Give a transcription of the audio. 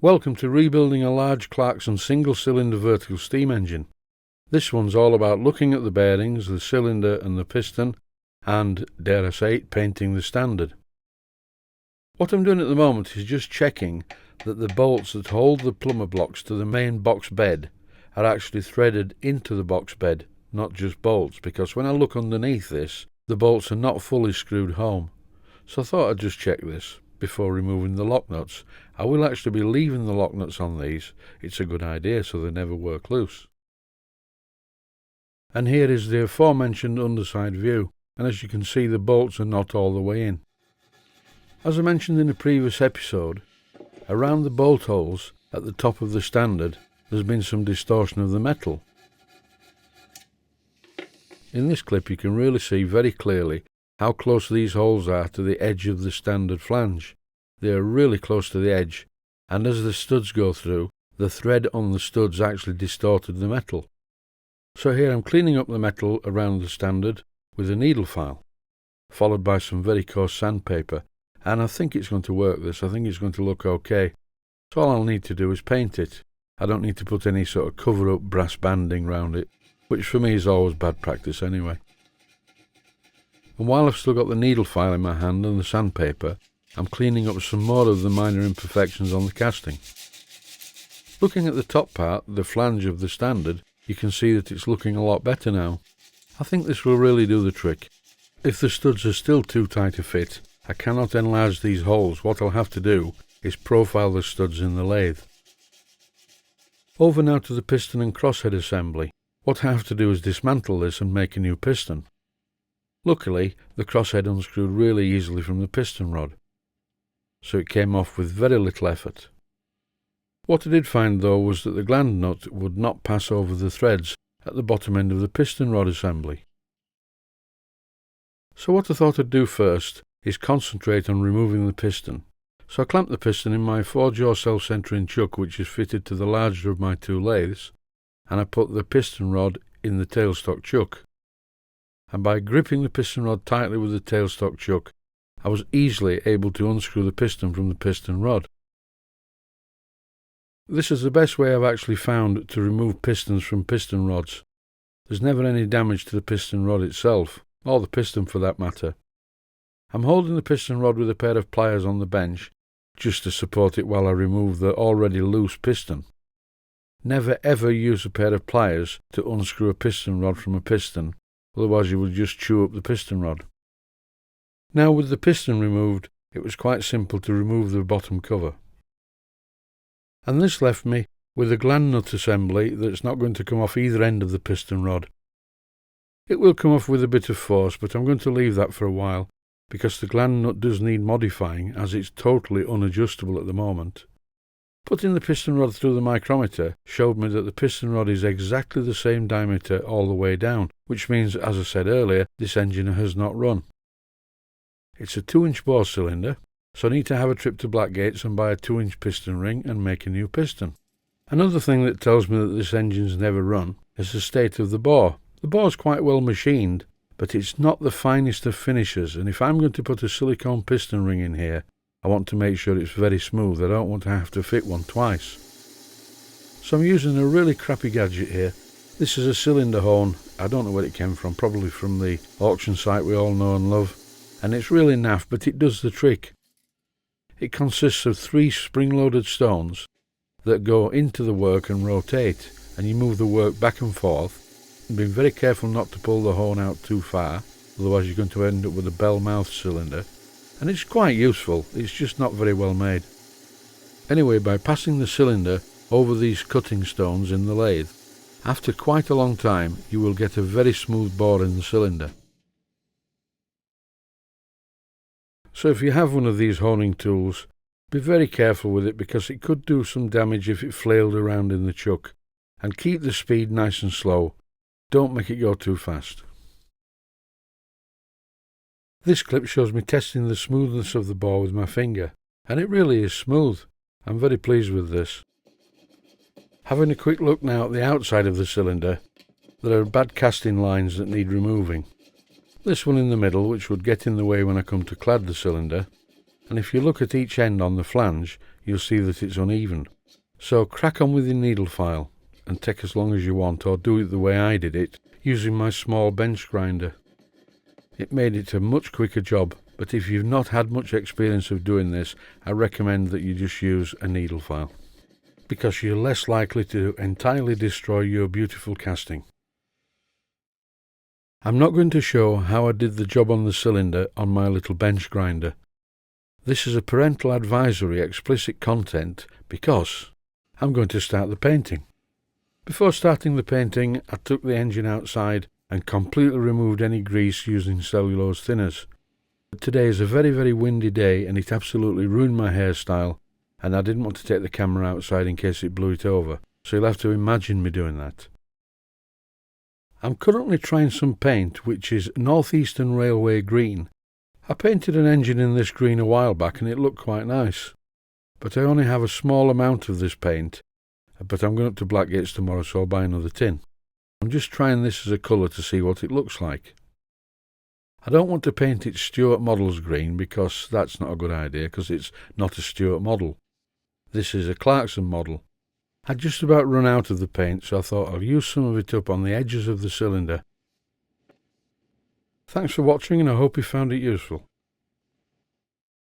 Welcome to rebuilding a large Clarkson single-cylinder vertical steam engine. This one's all about looking at the bearings, the cylinder and the piston, and, dare I say it, painting the standard. What I'm doing at the moment is just checking that the bolts that hold the plumber blocks to the main box bed are actually threaded into the box bed, not just bolts, because when I look underneath this, the bolts are not fully screwed home. So I thought I'd just check this before removing the lock nuts. I will actually be leaving the lock nuts on these. It's a good idea so they never work loose. And here is the aforementioned underside view, and as you can see the bolts are not all the way in. As I mentioned in a previous episode, around the bolt holes at the top of the standard there's been some distortion of the metal. In this clip you can really see very clearly how close these holes are to the edge of the standard flange. They are really close to the edge, and as the studs go through, the thread on the studs actually distorted the metal. So here I'm cleaning up the metal around the standard with a needle file, followed by some very coarse sandpaper, and I think it's going to work this. I think it's going to look okay. So all I'll need to do is paint it. I don't need to put any sort of cover-up brass banding round it, which for me is always bad practice anyway. And while I've still got the needle file in my hand and the sandpaper, I'm cleaning up some more of the minor imperfections on the casting. Looking at the top part, the flange of the standard, you can see that it's looking a lot better now. I think this will really do the trick. If the studs are still too tight to fit, I cannot enlarge these holes. What I'll have to do is profile the studs in the lathe. Over now to the piston and crosshead assembly. What I have to do is dismantle this and make a new piston. Luckily, the crosshead unscrewed really easily from the piston rod, so it came off with very little effort. What I did find though was that the gland nut would not pass over the threads at the bottom end of the piston rod assembly. So what I thought I'd do first is concentrate on removing the piston. So I clamped the piston in my 4-jaw self-centering chuck, which is fitted to the larger of my two lathes, and I put the piston rod in the tailstock chuck. And by gripping the piston rod tightly with the tailstock chuck, I was easily able to unscrew the piston from the piston rod. This is the best way I've actually found to remove pistons from piston rods. There's never any damage to the piston rod itself, or the piston for that matter. I'm holding the piston rod with a pair of pliers on the bench, just to support it while I remove the already loose piston. Never ever use a pair of pliers to unscrew a piston rod from a piston, otherwise you will just chew up the piston rod. Now with the piston removed, it was quite simple to remove the bottom cover. And this left me with a gland nut assembly that's not going to come off either end of the piston rod. It will come off with a bit of force, but I'm going to leave that for a while, because the gland nut does need modifying as it's totally unadjustable at the moment. Putting the piston rod through the micrometer showed me that the piston rod is exactly the same diameter all the way down, which means, as I said earlier, this engine has not run. It's a 2-inch bore cylinder, so I need to have a trip to Blackgate's and buy a 2-inch piston ring and make a new piston. Another thing that tells me that this engine's never run is the state of the bore. The bore's quite well machined, but it's not the finest of finishes, and if I'm going to put a silicone piston ring in here, I want to make sure it's very smooth. I don't want to have to fit one twice. So I'm using a really crappy gadget here. This is a cylinder hone. I don't know where it came from, probably from the auction site we all know and love. And it's really naff, but it does the trick. It consists of 3 spring-loaded stones that go into the work and rotate, and you move the work back and forth. And be very careful not to pull the hone out too far, otherwise you're going to end up with a bell-mouthed cylinder. And it's quite useful, it's just not very well made. Anyway, by passing the cylinder over these cutting stones in the lathe, after quite a long time you will get a very smooth bore in the cylinder. So if you have one of these honing tools, be very careful with it because it could do some damage if it flailed around in the chuck, and keep the speed nice and slow. Don't make it go too fast. This clip shows me testing the smoothness of the bore with my finger, and it really is smooth. I'm very pleased with this. Having a quick look now at the outside of the cylinder, there are bad casting lines that need removing. This one in the middle, which would get in the way when I come to clad the cylinder, and if you look at each end on the flange, you'll see that it's uneven. So crack on with your needle file and take as long as you want, or do it the way I did it, using my small bench grinder. It made it a much quicker job, but if you've not had much experience of doing this, I recommend that you just use a needle file, because you're less likely to entirely destroy your beautiful casting. I'm not going to show how I did the job on the cylinder on my little bench grinder. This is a parental advisory explicit content because I'm going to start the painting. Before starting the painting, I took the engine outside and completely removed any grease using cellulose thinners. But today is a very, very windy day and it absolutely ruined my hairstyle, and I didn't want to take the camera outside in case it blew it over, so you'll have to imagine me doing that. I'm currently trying some paint which is Northeastern Railway green. I painted an engine in this green a while back and it looked quite nice. But I only have a small amount of this paint, but I'm going up to Blackgates tomorrow, so I'll buy another tin. I'm just trying this as a colour to see what it looks like. I don't want to paint it Stuart Models green because that's not a good idea, because it's not a Stuart model. This is a Clarkson model. I'd just about run out of the paint, so I thought I'll use some of it up on the edges of the cylinder. Thanks for watching and I hope you found it useful.